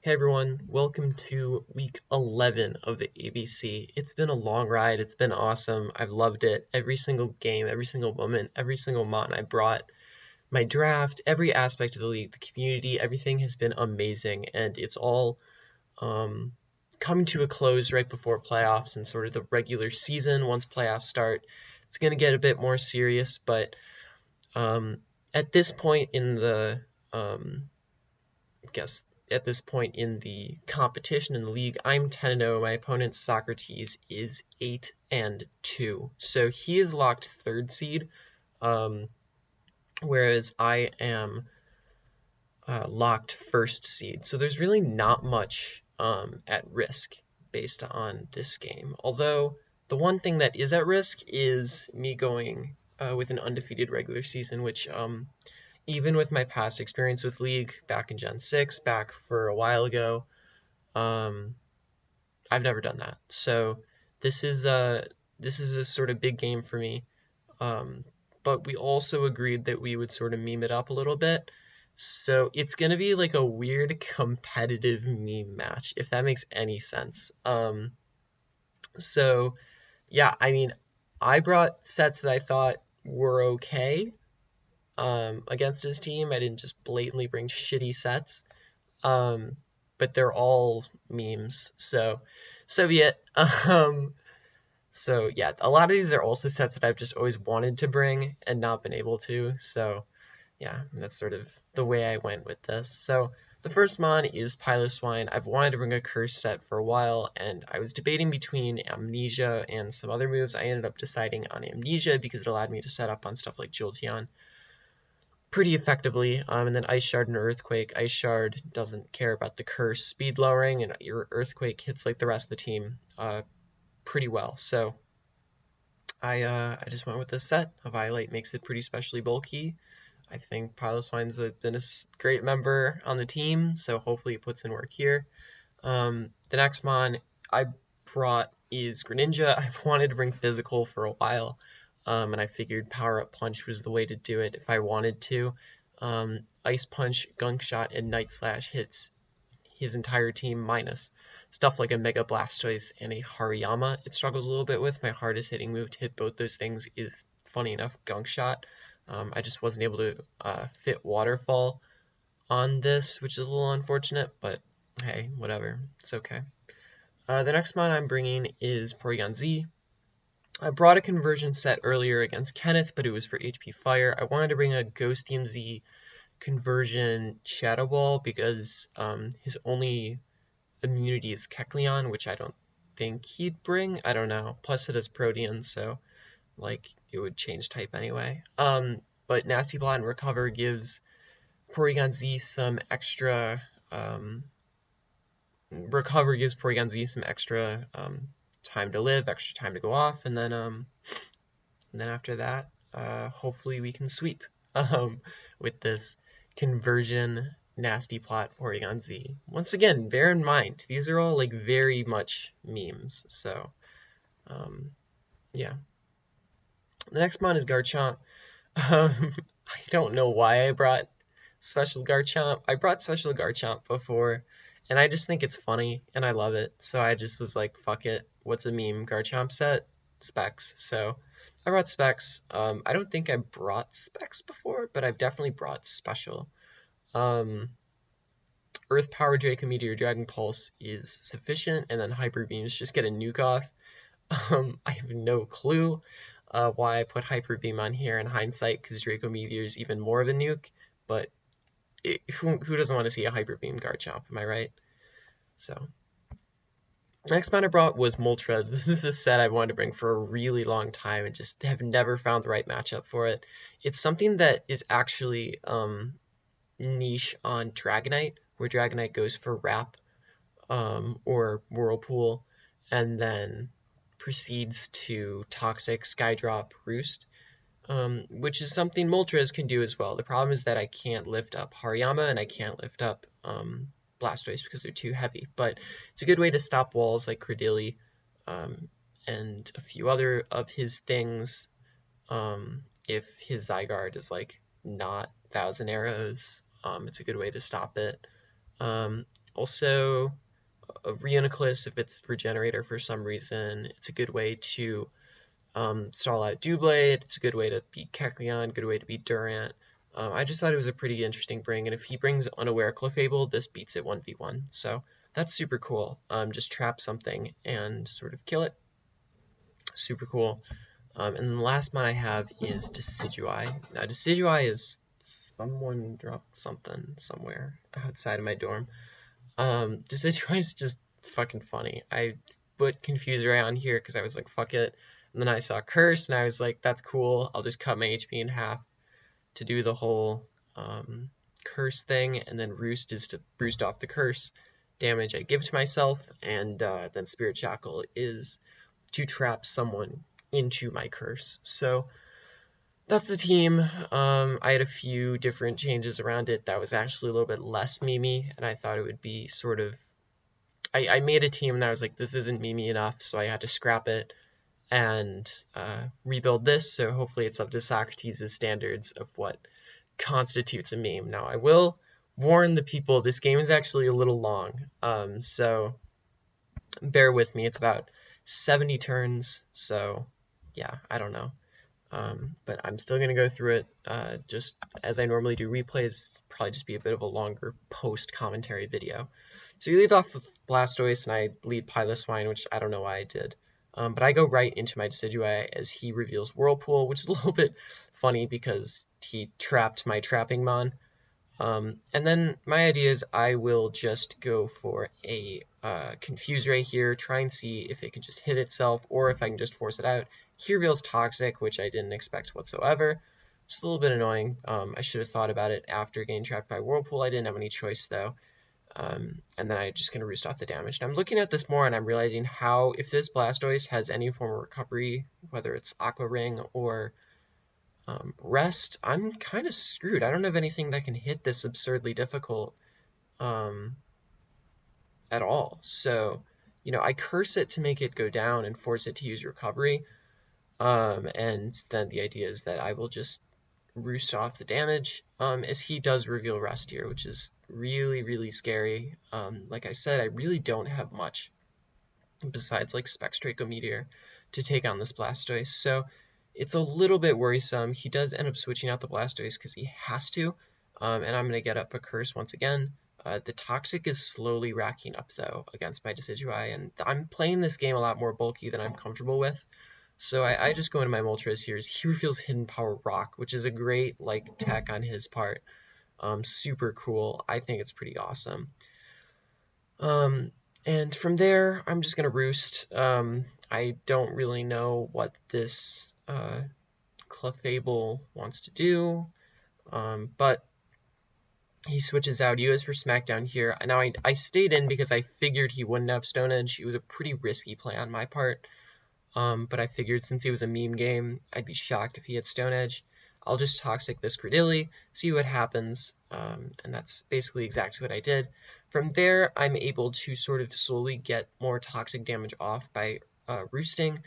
Hey everyone, welcome to week 11 of the ABC. It's been a long ride, it's been awesome, I've loved it. Every single game, every single moment, every single mon I brought, my draft, every aspect of the league, the community, everything has been amazing, and it's all coming to a close right before playoffs and sort of the regular season. Once playoffs start, it's going to get a bit more serious, but um, at this point in the I guess at this point in the competition in the league, I'm 10-0. My opponent Socrates is 8-2. So he is locked third seed, um, whereas I am locked first seed. So there's really not much at risk based on this game. Although the one thing that is at risk is me going with an undefeated regular season, which even with my past experience with League back in Gen 6, back for a while ago, I've never done that. So this is a sort of big game for me. Um, but we also agreed that we would sort of meme it up a little bit. So it's gonna be like a weird competitive meme match, if that makes any sense. So yeah, I mean, I brought sets that I thought were okay against his team. I didn't just blatantly bring shitty sets. Um, but they're all memes, so be it. So yeah, a lot of these are also sets that I've just always wanted to bring and not been able to. So yeah, that's sort of the way I went with this. So the first mon is Piloswine. I've wanted to bring a curse set for a while, and I was debating between Amnesia and some other moves. I ended up deciding on Amnesia because it allowed me to set up on stuff like Jolteon pretty effectively. And then Ice Shard and Earthquake. Ice Shard doesn't care about the curse speed lowering, and your Earthquake hits like the rest of the team pretty well. So I just went with this set. A Violate makes it pretty specially bulky. I think Piloswine's been a great member on the team, so hopefully it puts in work here. The next mon I brought is Greninja. I've wanted to bring Physical for a while, and I figured Power Up Punch was the way to do it if I wanted to. Ice Punch, Gunk Shot, and Night Slash hits his entire team minus stuff like a Mega Blastoise and a Hariyama. It struggles a little bit with. My hardest hitting move to hit both those things is, funny enough, Gunk Shot. I just wasn't able to fit Waterfall on this, which is a little unfortunate, but hey, whatever. It's okay. The next mod I'm bringing is Porygon Z. I brought a conversion set earlier against Kenneth, but it was for HP Fire. I wanted to bring a Ghostium Z conversion Shadow Ball because his only immunity is Kecleon, which I don't think he'd bring. I don't know. Plus it has Protean, so like it would change type anyway. But Nasty Plot and Recover gives Porygon Z some extra Recover gives Porygon Z some extra time to live, extra time to go off, and then after that, hopefully we can sweep with this conversion Nasty Plot Porygon Z. Once again, bear in mind, these are all like very much memes, so yeah. The next mon is Garchomp. I don't know why I brought Special Garchomp. I brought Special Garchomp before, and I just think it's funny, and I love it, so I just was like, fuck it, what's a meme Garchomp set? Specs. So I brought Specs. I don't think I brought Specs before, but I've definitely brought Special. Earth Power Draco Meteor Dragon Pulse is sufficient, and then Hyper Beams just get a nuke off. I have no clue why I put Hyper Beam on here in hindsight, because Draco Meteor is even more of a nuke, but who doesn't want to see a Hyper Beam Garchomp, am I right? So next mon I brought was Moltres. This is a set I wanted to bring for a really long time and just have never found the right matchup for it. It's something that is actually niche on Dragonite, where Dragonite goes for Wrap or Whirlpool, and then proceeds to Toxic, Skydrop, Roost, which is something Moltres can do as well. The problem is that I can't lift up Hariyama and I can't lift up Blastoise because they're too heavy, but it's a good way to stop walls like Credilli and a few other of his things if his Zygarde is like not 1,000 arrows. It's a good way to stop it. Also, a Reuniclus, if it's Regenerator for some reason, it's a good way to stall out Doublade. It's a good way to beat Kecleon, good way to beat Durant. I just thought it was a pretty interesting bring, and if he brings Unaware Clefable, this beats it 1v1. So that's super cool. Just trap something and sort of kill it. Super cool. And then the last mod I have is Decidueye. Now Decidueye is, someone dropped something somewhere outside of my dorm. Decidueye is just fucking funny. I put Confuser on here because I was like, fuck it. And then I saw Curse, and I was like, that's cool. I'll just cut my HP in half to do the whole Curse thing, and then Roost is to roost off the Curse damage I give to myself, and then Spirit Shackle is to trap someone into my Curse. So that's the team. I had a few different changes around it that was actually a little bit less memey, and I thought it would be sort of... I made a team, and I was like, this isn't memey enough, so I had to scrap it and rebuild this, so hopefully it's up to Socrates' standards of what constitutes a meme. Now, I will warn the people, this game is actually a little long, so bear with me. It's about 70 turns, so yeah, I don't know. But I'm still going to go through it just as I normally do replays, probably just be a bit of a longer post-commentary video. So you lead off with Blastoise, and I lead Piloswine, which I don't know why I did. But I go right into my Decidueye as he reveals Whirlpool, which is a little bit funny because he trapped my Trapping Mon. And then my idea is I will just go for a Confuse Ray here, try and see if it can just hit itself or if I can just force it out. He reveals Toxic, which I didn't expect whatsoever. It's a little bit annoying. I should have thought about it after getting trapped by Whirlpool. I didn't have any choice though. And then I'm just going to roost off the damage. And I'm looking at this more and I'm realizing how, if this Blastoise has any form of recovery, whether it's Aqua Ring or Rest, I'm kind of screwed. I don't have anything that can hit this absurdly difficult at all. So, you know, I curse it to make it go down and force it to use recovery. And then the idea is that I will just roost off the damage as he does reveal Rest here, which is really, really scary. Like I said, I really don't have much besides like Specs Draco Meteor to take on this Blastoise, so it's a little bit worrisome. He does end up switching out the Blastoise because he has to, and I'm going to get up a Curse once again. The Toxic is slowly racking up though against my Decidueye, and I'm playing this game a lot more bulky than I'm comfortable with. So I just go into my Moltres here as he reveals Hidden Power Rock, which is a great like tech on his part. Super cool. I think it's pretty awesome. And from there, I'm just gonna roost. I don't really know what this Clefable wants to do, but he switches out US for Smackdown here. Now I stayed in because I figured he wouldn't have Stone Edge. It was a pretty risky play on my part. But I figured since it was a meme game, I'd be shocked if he had Stone Edge. I'll just Toxic this Credilli, see what happens, and that's basically exactly what I did. From there, I'm able to sort of slowly get more toxic damage off by roosting,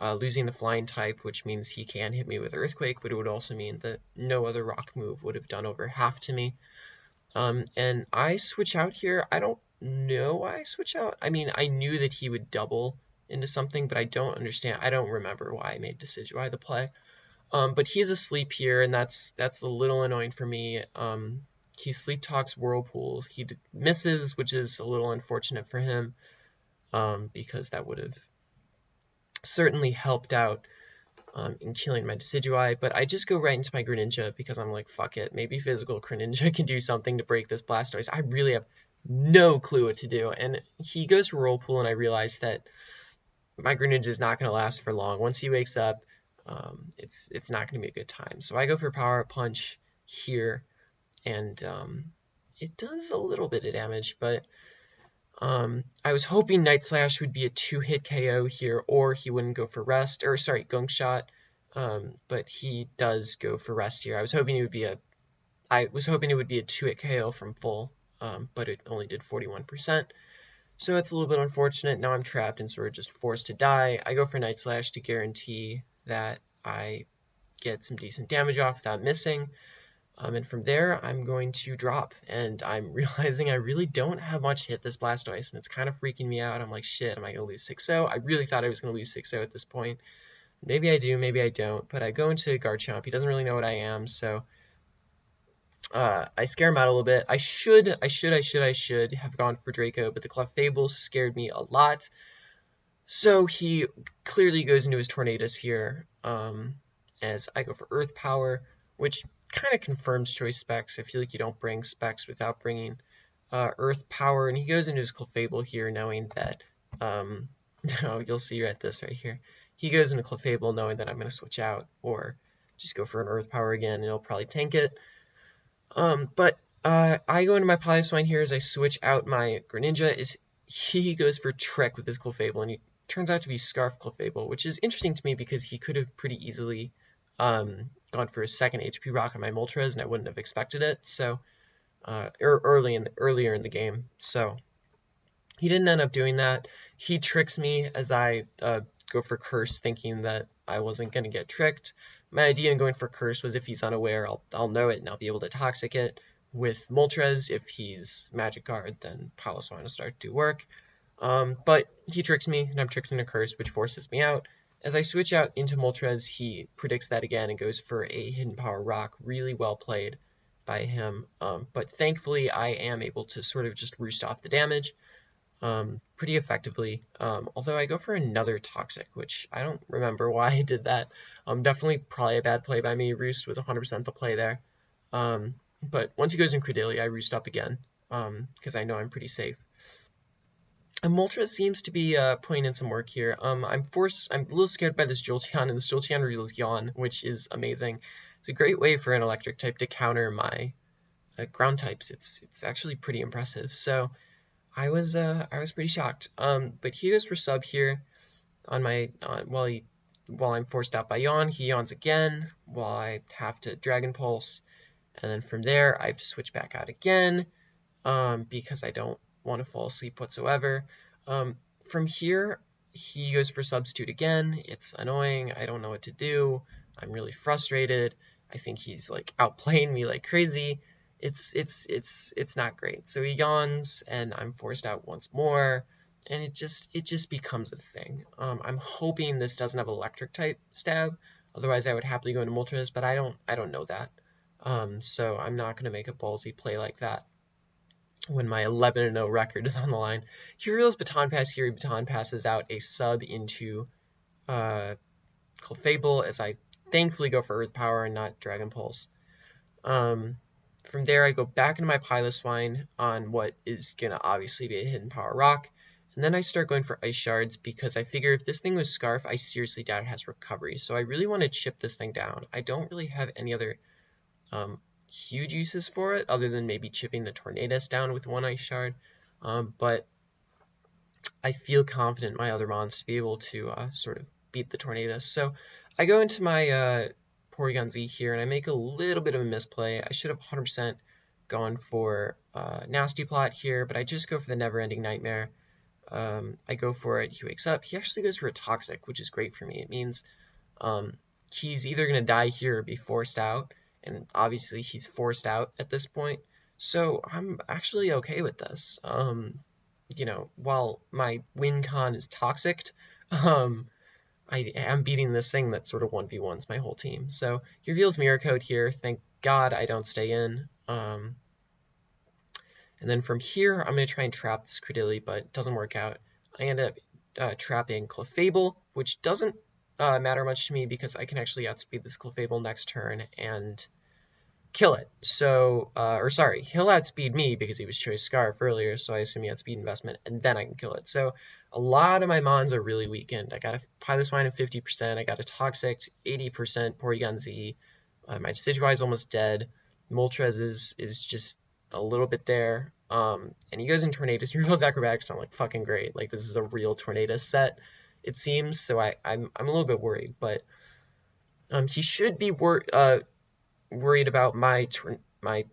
losing the flying type, which means he can hit me with Earthquake, but it would also mean that no other rock move would have done over half to me. And I switch out here. I don't know why I switch out. I mean, I knew that he would double into something, but I don't understand. I don't remember why I made Decidueye the play. But he's asleep here, and that's a little annoying for me. He sleep talks Whirlpool. He misses, which is a little unfortunate for him, because that would have certainly helped out in killing my Decidueye. But I just go right into my Greninja because I'm like, fuck it. Maybe physical Greninja can do something to break this Blastoise. I really have no clue what to do. And he goes for Whirlpool, and I realize that my Greninja is not going to last for long. Once he wakes up, it's not going to be a good time. So I go for Power Punch here, and it does a little bit of damage, but I was hoping Night Slash would be a 2-hit KO here, or he wouldn't go for Rest, or sorry, Gunk Shot, but he does go for Rest here. I was hoping it would be a 2-hit KO from full, but it only did 41%. So it's a little bit unfortunate. Now I'm trapped and sort of just forced to die. I go for Night Slash to guarantee that I get some decent damage off without missing. And from there, I'm going to drop, and I'm realizing I really don't have much to hit this Blastoise, and it's kind of freaking me out. I'm like, shit, am I going to lose 6-0? I really thought I was going to lose 6-0 at this point. Maybe I do, maybe I don't, but I go into Garchomp. He doesn't really know what I am, so I scare him out a little bit. I should have gone for Draco, but the Clefable scared me a lot. So he clearly goes into his Tornadus here, as I go for Earth Power, which kind of confirms choice specs. I feel like you don't bring specs without bringing Earth Power, and he goes into his Clefable here knowing that, no, you'll see this right here. He goes into Clefable knowing that I'm going to switch out, or just go for an Earth Power again, and he'll probably tank it. But I go into my Piloswine here as I switch out my Greninja. He goes for Trick with his Clefable, and he turns out to be Scarf Clefable, which is interesting to me because he could have pretty easily gone for a second HP Rock on my Moltres, and I wouldn't have expected it. So earlier in the game, so he didn't end up doing that. He tricks me as I go for Curse, thinking that I wasn't going to get tricked. My idea in going for Curse was if he's unaware, I'll know it and I'll be able to Toxic it with Moltres. If he's Magic Guard, then Piloswine will start to work. But he tricks me, and I'm tricked into Curse, which forces me out. As I switch out into Moltres, he predicts that again and goes for a Hidden Power Rock. Really well played by him. But thankfully, I am able to sort of just roost off the damage pretty effectively. Although I go for another Toxic, which I don't remember why I did that. Definitely probably a bad play by me. Roost was 100% the play there. But once he goes in Credillia, I roost up again because I know I'm pretty safe. Moltres seems to be putting in some work here. I'm a little scared by this Jolteon, and this Jolteon reveals Yawn, which is amazing. It's a great way for an electric type to counter my ground types. It's actually pretty impressive. So I was pretty shocked. But he goes for Sub here on my while I'm forced out by Yawn. He yawns again while I have to Dragon Pulse, and then from there I've switched back out again because I don't want to fall asleep whatsoever. From here, he goes for Substitute again. It's annoying. I don't know what to do. I'm really frustrated. I think he's like outplaying me like crazy. It's not great. So he yawns, and I'm forced out once more, and it just becomes a thing. I'm hoping this doesn't have electric type stab. Otherwise, I would happily go into Moltres, but I don't know that. So I'm not gonna make a ballsy play like that when my 11-0 record is on the line. He reveals Baton Pass here. He Baton Passes out a Sub into Clefable as I thankfully go for Earth Power and not Dragon Pulse. From there, I go back into my Piloswine on what is going to obviously be a Hidden Power Rock. And then I start going for Ice Shards because I figure if this thing was Scarf, I seriously doubt it has Recovery. So I really want to chip this thing down. I don't really have any other huge uses for it other than maybe chipping the Tornadus down with one Ice Shard. But I feel confident in my other mons to be able to sort of beat the Tornadus. So I go into my Porygon Z here, and I make a little bit of a misplay. I should have 100% gone for Nasty Plot here, but I just go for the Never Ending Nightmare. I go for it. He wakes up. He actually goes for a Toxic, which is great for me. It means he's either going to die here or be forced out, and obviously he's forced out at this point. So I'm actually okay with this. While my win con is Toxic, I am beating this thing that sort of 1v1s my whole team. So he reveals Mirror Coat here. Thank God I don't stay in. And then from here, I'm going to try and trap this Credillia, but it doesn't work out. I end up trapping Clefable, which doesn't matter much to me because I can actually outspeed this Clefable next turn and kill it. So, he'll outspeed me because he was Choice Scarf earlier, so I assume he outspeed Investment, and then I can kill it. So a lot of my mons are really weakened. I got a Piloswine at 50%, I got a Toxic 80%, Porygon Z, my Decidueye is almost dead, Moltres is just a little bit there, and he goes in Tornadus, he reveals Acrobatics, I'm like, fucking great, like this is a real Tornadus set, it seems, so I'm a little bit worried, but he should be worried about my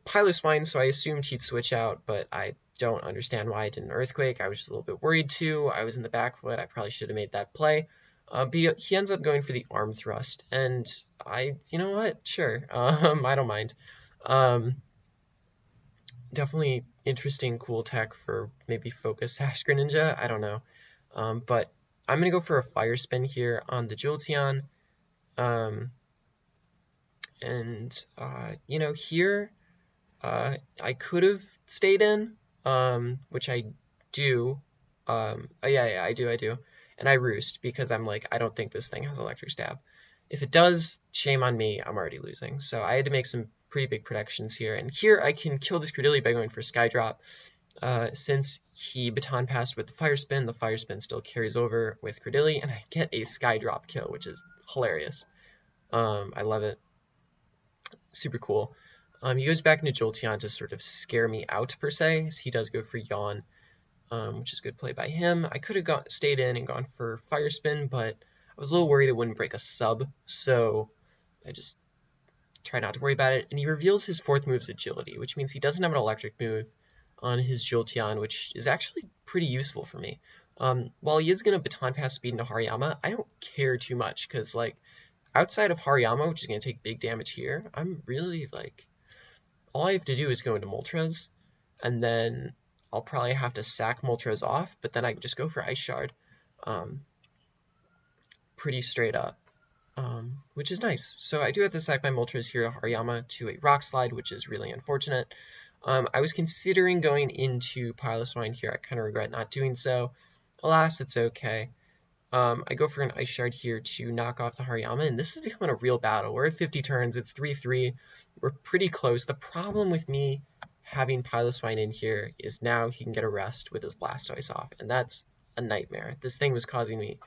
Piloswine, so I assumed he'd switch out, but I don't understand why I didn't Earthquake. I was just a little bit worried too. I was in the back foot. I probably should have made that play. But he ends up going for the Arm Thrust, and you know what? Sure, I don't mind. Um, Definitely interesting, cool tech for maybe Focus Sash Greninja. I don't know. But I'm going to go for a Fire Spin here on the Jolteon. Um, here I could have stayed in, which I do. Oh yeah, I do. And I roost because I'm like, I don't think this thing has Electric Stab. If it does, shame on me, I'm already losing. So I had to make some pretty big predictions here. And here I can kill this Credilli by going for Sky Drop. Since he Baton Passed with the Fire Spin still carries over with Credilli, and I get a Sky Drop kill, which is hilarious. I love it. Super cool. He goes back into Jolteon to sort of scare me out, per se. So he does go for Yawn, which is good play by him. I could have stayed in and gone for Fire Spin, but I was a little worried it wouldn't break a sub, so I just try not to worry about it. And he reveals his fourth move's Agility, which means he doesn't have an electric move on his Jolteon, which is actually pretty useful for me. While he is going to Baton Pass speed into Hariyama, I don't care too much, because, like, outside of Hariyama, which is going to take big damage here, I'm really, like, all I have to do is go into Moltres, and then I'll probably have to sack Moltres off, but then I can just go for Ice Shard pretty straight up, which is nice. So I do have to sack my Moltres here to Hariyama to a Rock Slide, which is really unfortunate. I was considering going into Piloswine here. I kind of regret not doing so. Alas, it's okay. I go for an Ice Shard here to knock off the Hariyama, and this is becoming a real battle. We're at 50 turns, it's 3-3, we're pretty close. The problem with me having Piloswine in here is now he can get a rest with his Blastoise off, and that's a nightmare. This thing was causing me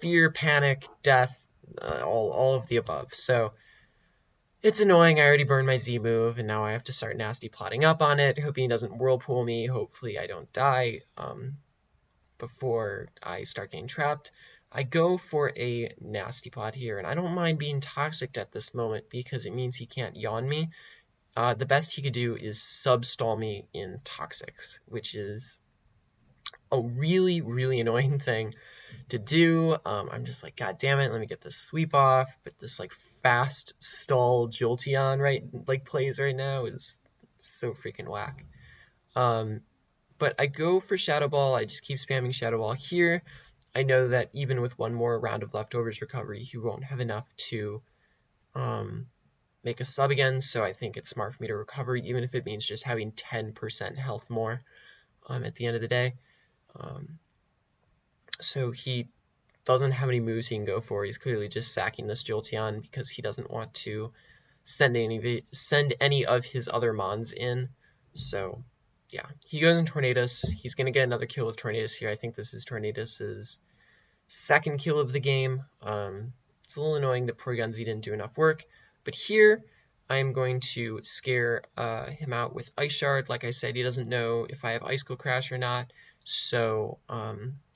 fear, panic, death, all of the above. So it's annoying. I already burned my Z move, and now I have to start nasty plotting up on it, hoping he doesn't Whirlpool me. Hopefully I don't die before I start getting trapped. I go for a nasty plot here, and I don't mind being toxic at this moment because it means he can't yawn me. The best he could do is sub-stall me in toxics, which is a really, really annoying thing to do. I'm just like, God damn it, let me get this sweep off. But this like fast stall Jolteon plays right now is so freaking whack. But I go for Shadow Ball. I just keep spamming Shadow Ball here. I know that even with one more round of Leftovers recovery, he won't have enough to make a sub again, so I think it's smart for me to recover, even if it means just having 10% health more at the end of the day. So he doesn't have any moves he can go for. He's clearly just sacking this Jolteon because he doesn't want to send any of his other Mons in. So yeah, he goes in Tornadus. He's going to get another kill with Tornadus here. I think this is Tornadus' second kill of the game. It's a little annoying that Porygon-Z didn't do enough work. But here, I'm going to scare him out with Ice Shard. Like I said, he doesn't know if I have Icicle Crash or not. So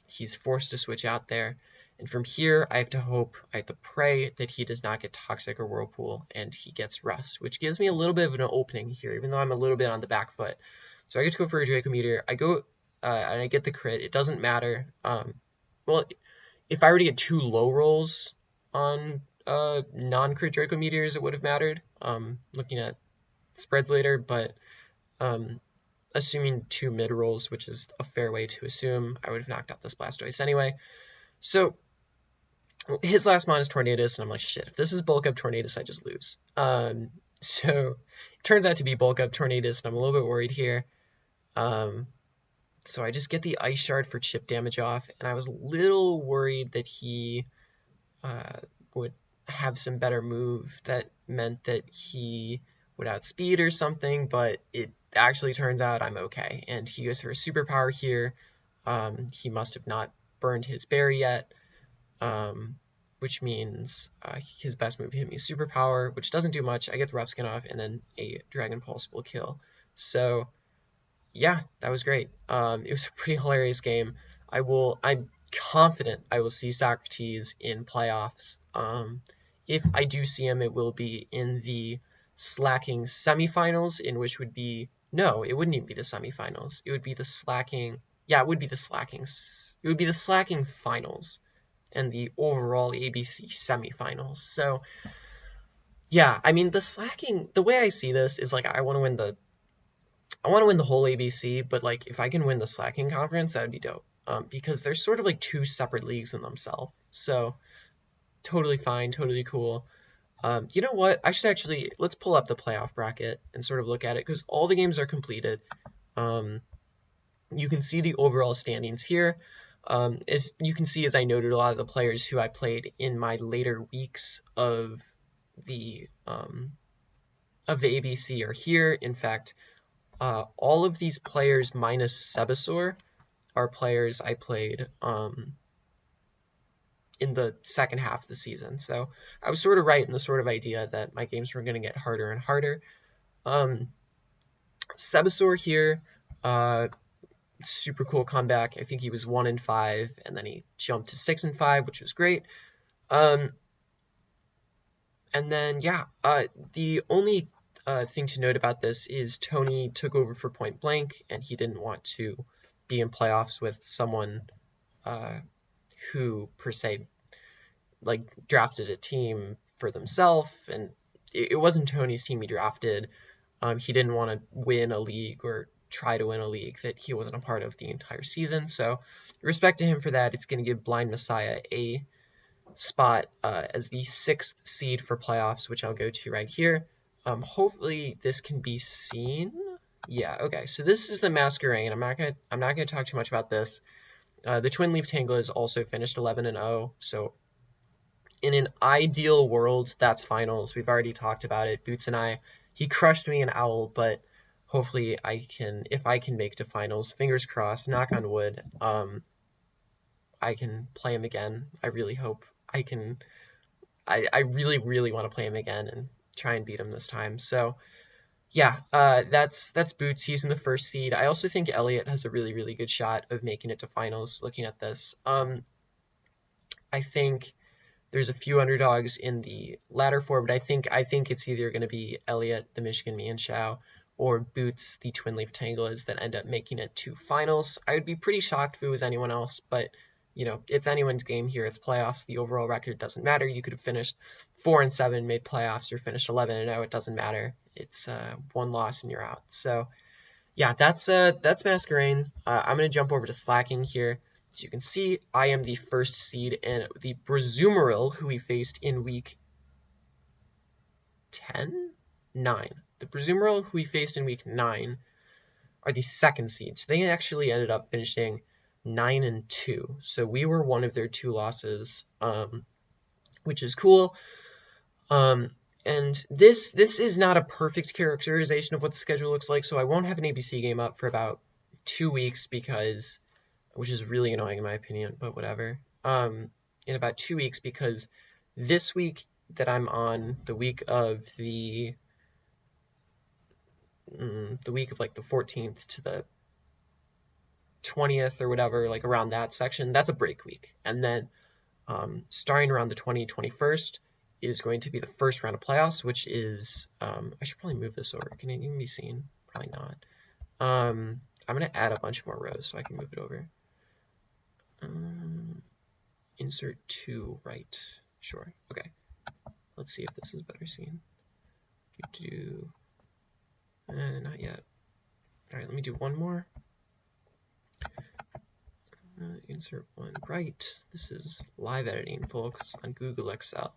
he's forced to switch out there. And from here, I have to pray that he does not get Toxic or Whirlpool, and he gets Rust, which gives me a little bit of an opening here, even though I'm a little bit on the back foot. So I get to go for a Draco Meteor. I go and I get the crit. It doesn't matter. Well, if I were to get 2 low rolls on non-crit Draco Meteors, it would have mattered. Looking at spreads later, but assuming 2 mid rolls, which is a fair way to assume, I would have knocked out this Blastoise anyway. So his last mon is Tornadus, and I'm like, shit, if this is Bulk Up Tornadus, I just lose. So it turns out to be Bulk Up Tornadus, and I'm a little bit worried here. So I just get the Ice Shard for chip damage off, and I was a little worried that he would have some better move that meant that he would outspeed or something, but it actually turns out I'm okay. And he goes for a superpower here. He must have not burned his berry yet, which means his best move hit me superpower, which doesn't do much. I get the rough skin off, and then a Dragon Pulse will kill. So yeah, that was great. It was a pretty hilarious game. I'm confident I will see Socrates in playoffs. If I do see him, it will be in the slacking semifinals, in which would be, no, it wouldn't even be the semifinals. It would be the slacking, yeah, it would be the slacking finals and the overall ABC semifinals. So Yeah, I mean the slacking. The way I see this is like I want to win the whole ABC, but like if I can win the slacking conference, that would be dope. Because they're sort of like two separate leagues in themselves. So totally fine, totally cool. You know what? I should actually let's pull up the playoff bracket and sort of look at it because all the games are completed. Um, you can see the overall standings here. As you can see, as I noted, a lot of the players who I played in my later weeks the um, of the ABC are here. In fact, all of these players minus Sebasor are players I played in the second half of the season. So I was sort of right in the sort of idea that my games were going to get harder and harder. Sebasor here, super cool comeback. I think he was 1-5, and then he jumped to 6-5, which was great. And then yeah, the only thing to note about this is Tony took over for Point Blank, and he didn't want to be in playoffs with someone who per se like drafted a team for themselves, and it wasn't Tony's team he drafted. He didn't want to win a league or try to win a league that he wasn't a part of the entire season. So respect to him for that. It's going to give Blind Messiah a spot as the 6th seed for playoffs, which I'll go to right here. Hopefully this can be seen. Yeah, okay. So this is the Masquerade. I'm not gonna talk too much about this. The Twin Leaf Tanglers also finished 11-0. So in an ideal world, that's finals. We've already talked about it. Boots and I. He crushed me in Owl, but hopefully if I can make to finals, fingers crossed, knock on wood, I can play him again. I really hope I can. I really, really want to play him again and try and beat him this time. So yeah, that's Boots. He's in the 1st seed. I also think Elliot has a really, really good shot of making it to finals. Looking at this, I think there's a few underdogs in the latter 4, but I think it's either going to be Elliot, the Michigan Me and Shao, or Boots, the Twin Leaf Tanglers that end up making it to finals. I would be pretty shocked if it was anyone else, but you know, it's anyone's game here. It's playoffs. The overall record doesn't matter. You could have finished 4-7, made playoffs, or finished 11-0. It doesn't matter. It's one loss and you're out. So yeah, that's Masquerade. I'm gonna jump over to slacking here. As you can see, I am the 1st seed, and the Brazumeril, who we faced in week 9. The Brazumeril, who we faced in week 9, are the 2nd seed. So they actually ended up finishing 9-2. So we were one of their 2 losses, which is cool. And this is not a perfect characterization of what the schedule looks like. So I won't have an ABC game up for about 2 weeks which is really annoying in my opinion, but whatever. In about 2 weeks, because this week that I'm on, the week of like the 14th to the 20th or whatever, like around that section, that's a break week. And then starting around the 21st is going to be the 1st round of playoffs, which is, I should probably move this over. Can it even be seen? Probably not. I'm going to add a bunch more rows so I can move it over. Insert to right. Sure. Okay. Let's see if this is better seen. Not yet. All right, let me do one more. Insert one right. This is live editing, folks, on Google Excel.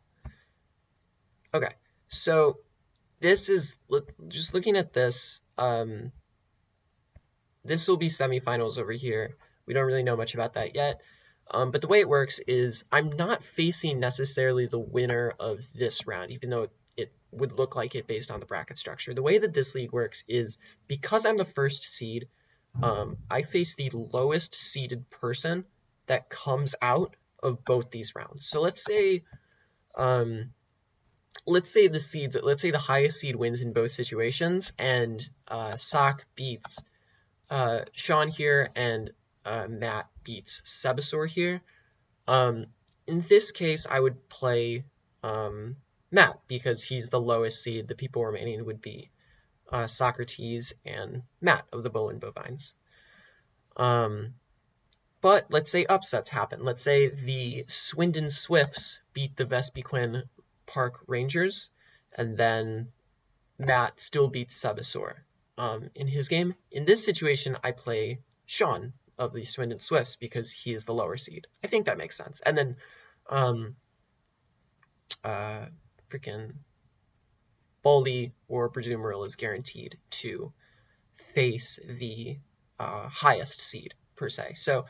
Okay, so this is, just looking at this, this will be semifinals over here. We don't really know much about that yet. But the way it works is I'm not facing necessarily the winner of this round, even though it would look like it based on the bracket structure. The way that this league works is because I'm the 1st seed, I face the lowest seeded person that comes out of both these rounds. So let's say the highest seed wins in both situations, and Sock beats Sean here, and Matt beats Sebasor here. In this case, I would play Matt because he's the lowest seed. The people remaining would be Socrates and Matt of the Bowling Bovines. But let's say upsets happen. Let's say the Swindon Swifts beat the Vespiquen Park Rangers, and then Matt still beats Sabasaur in his game. In this situation, I play Sean of the Swindon Swifts because he is the lower seed. I think that makes sense. And then um, freaking Bully or Presumeril is guaranteed to face the highest seed per se. So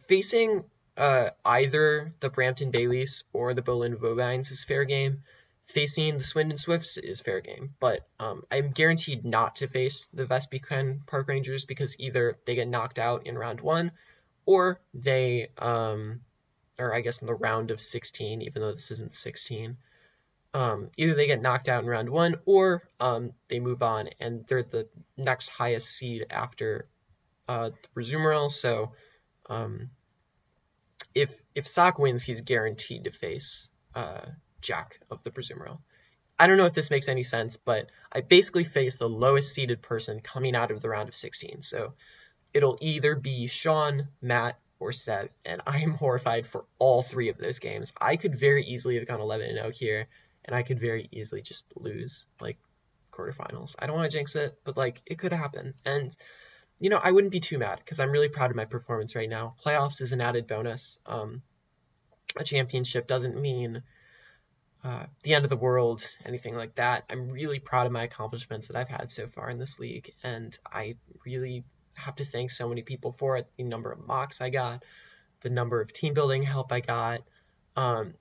facing either the Brampton Bayleafs or the Boleyn Bovines is fair game. Facing the Swindon Swifts is fair game, but I'm guaranteed not to face the Vespiquen Park Rangers because either they get knocked out in round 1 or they, or I guess in the round of 16, even though this isn't 16, either they get knocked out in round 1 or they move on and they're the next highest seed after the Presumeril. So if Sock wins, he's guaranteed to face Jack of the Presumeril. I don't know if this makes any sense, but I basically face the lowest seeded person coming out of the round of 16. So it'll either be Sean, Matt, or Seb, and I am horrified for all 3 of those games. I could very easily have gone 11-0 here, and I could very easily just lose, like, quarterfinals. I don't want to jinx it, but, like, it could happen. And, you know, I wouldn't be too mad, because I'm really proud of my performance right now. Playoffs is an added bonus. A championship doesn't mean the end of the world, anything like that. I'm really proud of my accomplishments that I've had so far in this league, and I really have to thank so many people for it. The number of mocks I got, the number of team building help I got,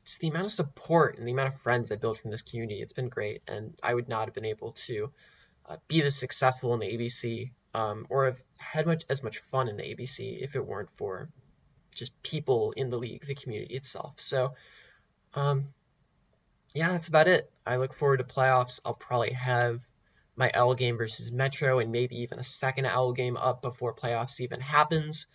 just the amount of support and the amount of friends I built from this community. It's been great, and I would not have been able to be this successful in the ABC or have had as much fun in the ABC if it weren't for just people in the league, the community itself. So yeah, that's about it. I look forward to playoffs. I'll probably have my L game versus Metro and maybe even a second L game up before playoffs even happens.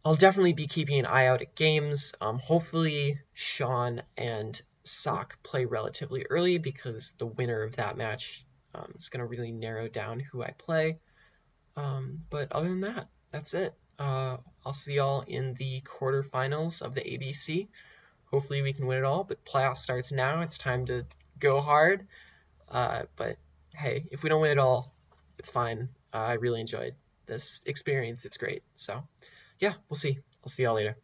I'll definitely be keeping an eye out at games. Hopefully Sean and Sock play relatively early because the winner of that match is going to really narrow down who I play. But other than that, that's it. I'll see y'all in the quarterfinals of the ABC. Hopefully we can win it all, but playoff starts now. It's time to go hard. But hey, if we don't win it all, it's fine. I really enjoyed this experience. It's great. So yeah, we'll see. I'll see y'all later.